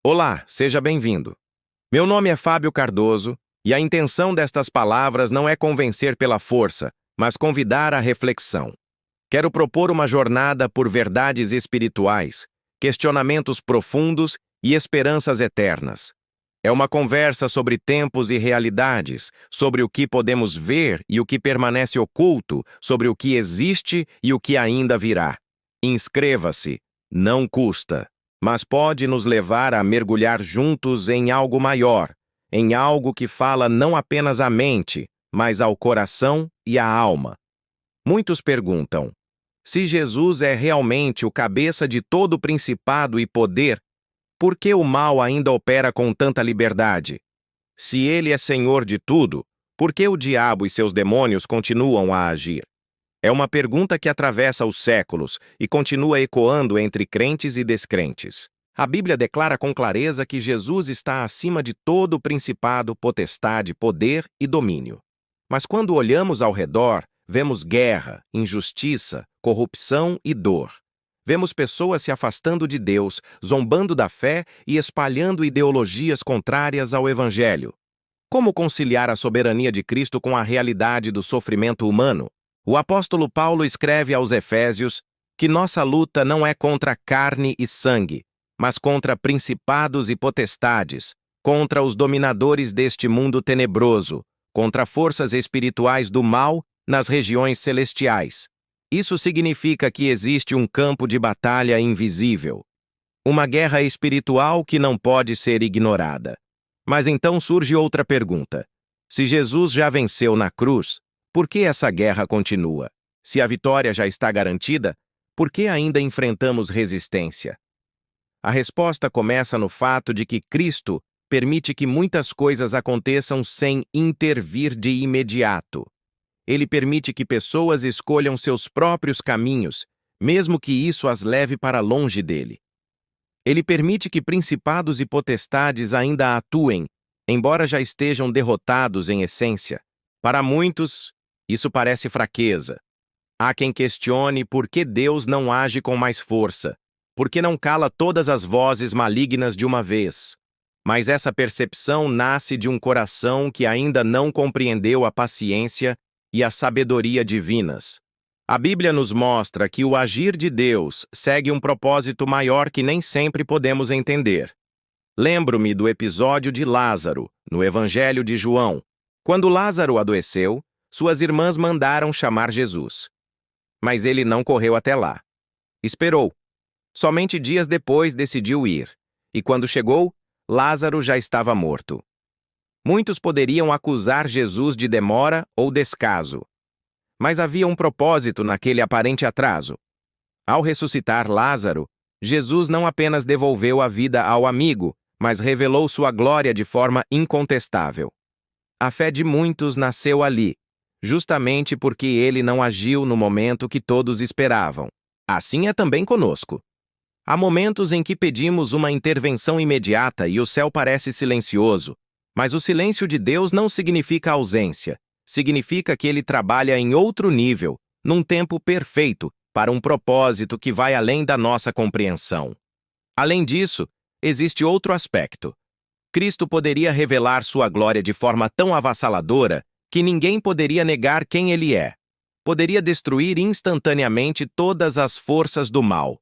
Olá, seja bem-vindo. Meu nome é Fábio Cardoso e a intenção destas palavras não é convencer pela força, mas convidar à reflexão. Quero propor uma jornada por verdades espirituais, questionamentos profundos e esperanças eternas. É uma conversa sobre tempos e realidades, sobre o que podemos ver e o que permanece oculto, sobre o que existe e o que ainda virá. Inscreva-se, não custa, mas pode nos levar a mergulhar juntos em algo maior, em algo que fala não apenas à mente, mas ao coração e à alma. Muitos perguntam: se Jesus é realmente o cabeça de todo principado e poder, por que o mal ainda opera com tanta liberdade? Se ele é senhor de tudo, por que o diabo e seus demônios continuam a agir? É uma pergunta que atravessa os séculos e continua ecoando entre crentes e descrentes. A Bíblia declara com clareza que Jesus está acima de todo principado, potestade, poder e domínio. Mas quando olhamos ao redor, vemos guerra, injustiça, corrupção e dor. Vemos pessoas se afastando de Deus, zombando da fé e espalhando ideologias contrárias ao Evangelho. Como conciliar a soberania de Cristo com a realidade do sofrimento humano? O apóstolo Paulo escreve aos Efésios que nossa luta não é contra carne e sangue, mas contra principados e potestades, contra os dominadores deste mundo tenebroso, contra forças espirituais do mal nas regiões celestiais. Isso significa que existe um campo de batalha invisível, uma guerra espiritual que não pode ser ignorada. Mas então surge outra pergunta: se Jesus já venceu na cruz, por que essa guerra continua? Se a vitória já está garantida, por que ainda enfrentamos resistência? A resposta começa no fato de que Cristo permite que muitas coisas aconteçam sem intervir de imediato. Ele permite que pessoas escolham seus próprios caminhos, mesmo que isso as leve para longe dele. Ele permite que principados e potestades ainda atuem, embora já estejam derrotados em essência. Para muitos, isso parece fraqueza. Há quem questione por que Deus não age com mais força, por que não cala todas as vozes malignas de uma vez. Mas essa percepção nasce de um coração que ainda não compreendeu a paciência e a sabedoria divinas. A Bíblia nos mostra que o agir de Deus segue um propósito maior que nem sempre podemos entender. Lembro-me do episódio de Lázaro, no Evangelho de João. Quando Lázaro adoeceu, suas irmãs mandaram chamar Jesus. Mas ele não correu até lá. Esperou. Somente dias depois decidiu ir. E quando chegou, Lázaro já estava morto. Muitos poderiam acusar Jesus de demora ou descaso. Mas havia um propósito naquele aparente atraso. Ao ressuscitar Lázaro, Jesus não apenas devolveu a vida ao amigo, mas revelou sua glória de forma incontestável. A fé de muitos nasceu ali, justamente porque ele não agiu no momento que todos esperavam. Assim é também conosco. Há momentos em que pedimos uma intervenção imediata e o céu parece silencioso, mas o silêncio de Deus não significa ausência, significa que ele trabalha em outro nível, num tempo perfeito, para um propósito que vai além da nossa compreensão. Além disso, existe outro aspecto. Cristo poderia revelar sua glória de forma tão avassaladora que ninguém poderia negar quem ele é. Poderia destruir instantaneamente todas as forças do mal.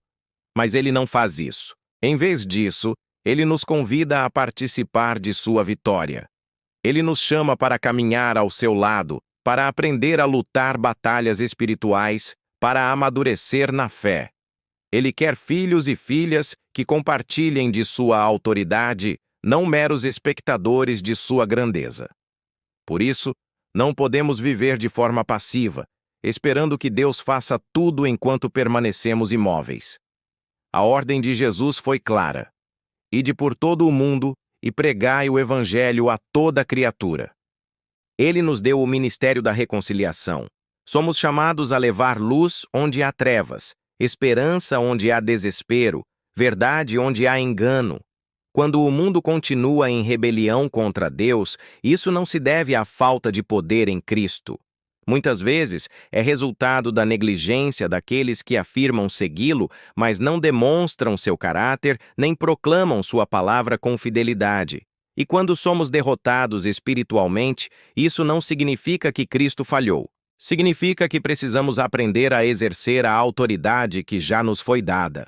Mas ele não faz isso. Em vez disso, ele nos convida a participar de sua vitória. Ele nos chama para caminhar ao seu lado, para aprender a lutar batalhas espirituais, para amadurecer na fé. Ele quer filhos e filhas que compartilhem de sua autoridade, não meros espectadores de sua grandeza. Por isso, não podemos viver de forma passiva, esperando que Deus faça tudo enquanto permanecemos imóveis. A ordem de Jesus foi clara: ide por todo o mundo e pregai o Evangelho a toda criatura. Ele nos deu o ministério da reconciliação. Somos chamados a levar luz onde há trevas, esperança onde há desespero, verdade onde há engano. Quando o mundo continua em rebelião contra Deus, isso não se deve à falta de poder em Cristo. Muitas vezes é resultado da negligência daqueles que afirmam segui-lo, mas não demonstram seu caráter nem proclamam sua palavra com fidelidade. E quando somos derrotados espiritualmente, isso não significa que Cristo falhou. Significa que precisamos aprender a exercer a autoridade que já nos foi dada.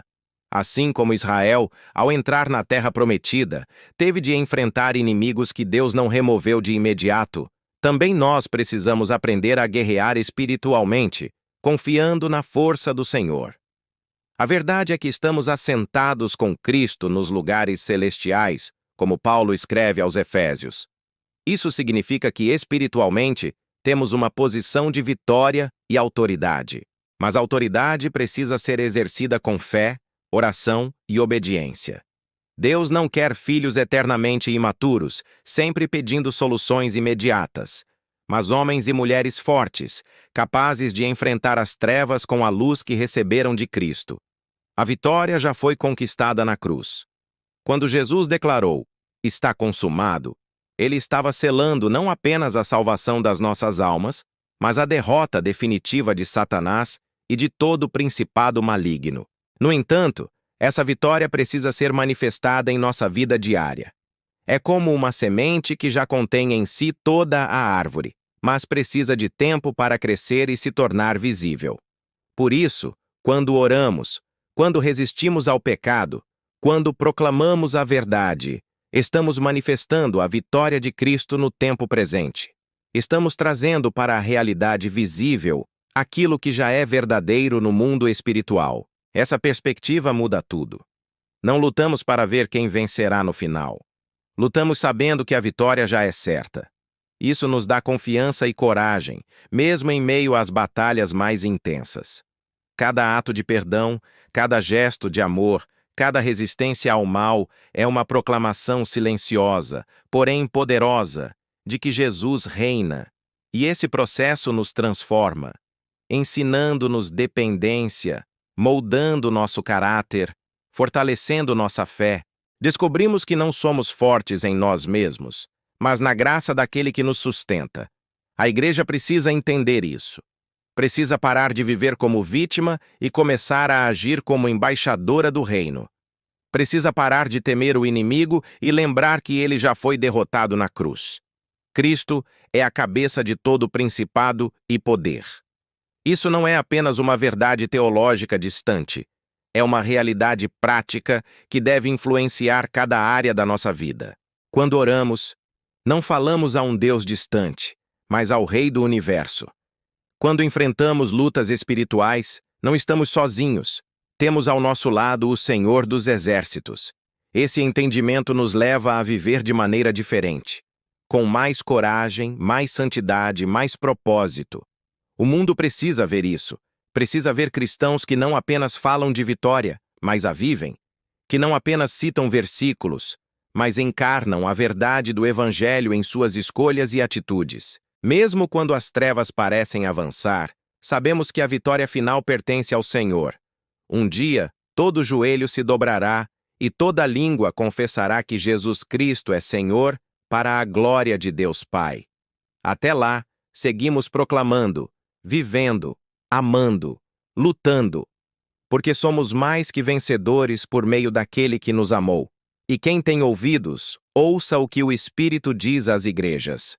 Assim como Israel, ao entrar na Terra Prometida, teve de enfrentar inimigos que Deus não removeu de imediato, também nós precisamos aprender a guerrear espiritualmente, confiando na força do Senhor. A verdade é que estamos assentados com Cristo nos lugares celestiais, como Paulo escreve aos Efésios. Isso significa que, espiritualmente, temos uma posição de vitória e autoridade. Mas a autoridade precisa ser exercida com fé, oração e obediência. Deus não quer filhos eternamente imaturos, sempre pedindo soluções imediatas, mas homens e mulheres fortes, capazes de enfrentar as trevas com a luz que receberam de Cristo. A vitória já foi conquistada na cruz. Quando Jesus declarou, "Está consumado", ele estava selando não apenas a salvação das nossas almas, mas a derrota definitiva de Satanás e de todo o principado maligno. No entanto, essa vitória precisa ser manifestada em nossa vida diária. É como uma semente que já contém em si toda a árvore, mas precisa de tempo para crescer e se tornar visível. Por isso, quando oramos, quando resistimos ao pecado, quando proclamamos a verdade, estamos manifestando a vitória de Cristo no tempo presente. Estamos trazendo para a realidade visível aquilo que já é verdadeiro no mundo espiritual. Essa perspectiva muda tudo. Não lutamos para ver quem vencerá no final. Lutamos sabendo que a vitória já é certa. Isso nos dá confiança e coragem, mesmo em meio às batalhas mais intensas. Cada ato de perdão, cada gesto de amor, cada resistência ao mal é uma proclamação silenciosa, porém poderosa, de que Jesus reina. E esse processo nos transforma, ensinando-nos dependência, moldando nosso caráter, fortalecendo nossa fé. Descobrimos que não somos fortes em nós mesmos, mas na graça daquele que nos sustenta. A igreja precisa entender isso. Precisa parar de viver como vítima e começar a agir como embaixadora do reino. Precisa parar de temer o inimigo e lembrar que ele já foi derrotado na cruz. Cristo é a cabeça de todo principado e poder. Isso não é apenas uma verdade teológica distante. É uma realidade prática que deve influenciar cada área da nossa vida. Quando oramos, não falamos a um Deus distante, mas ao Rei do Universo. Quando enfrentamos lutas espirituais, não estamos sozinhos. Temos ao nosso lado o Senhor dos Exércitos. Esse entendimento nos leva a viver de maneira diferente, com mais coragem, mais santidade, mais propósito. O mundo precisa ver isso. Precisa ver cristãos que não apenas falam de vitória, mas a vivem. Que não apenas citam versículos, mas encarnam a verdade do Evangelho em suas escolhas e atitudes. Mesmo quando as trevas parecem avançar, sabemos que a vitória final pertence ao Senhor. Um dia, todo joelho se dobrará e toda língua confessará que Jesus Cristo é Senhor para a glória de Deus Pai. Até lá, seguimos proclamando, vivendo, amando, lutando, porque somos mais que vencedores por meio daquele que nos amou. E quem tem ouvidos, ouça o que o Espírito diz às igrejas.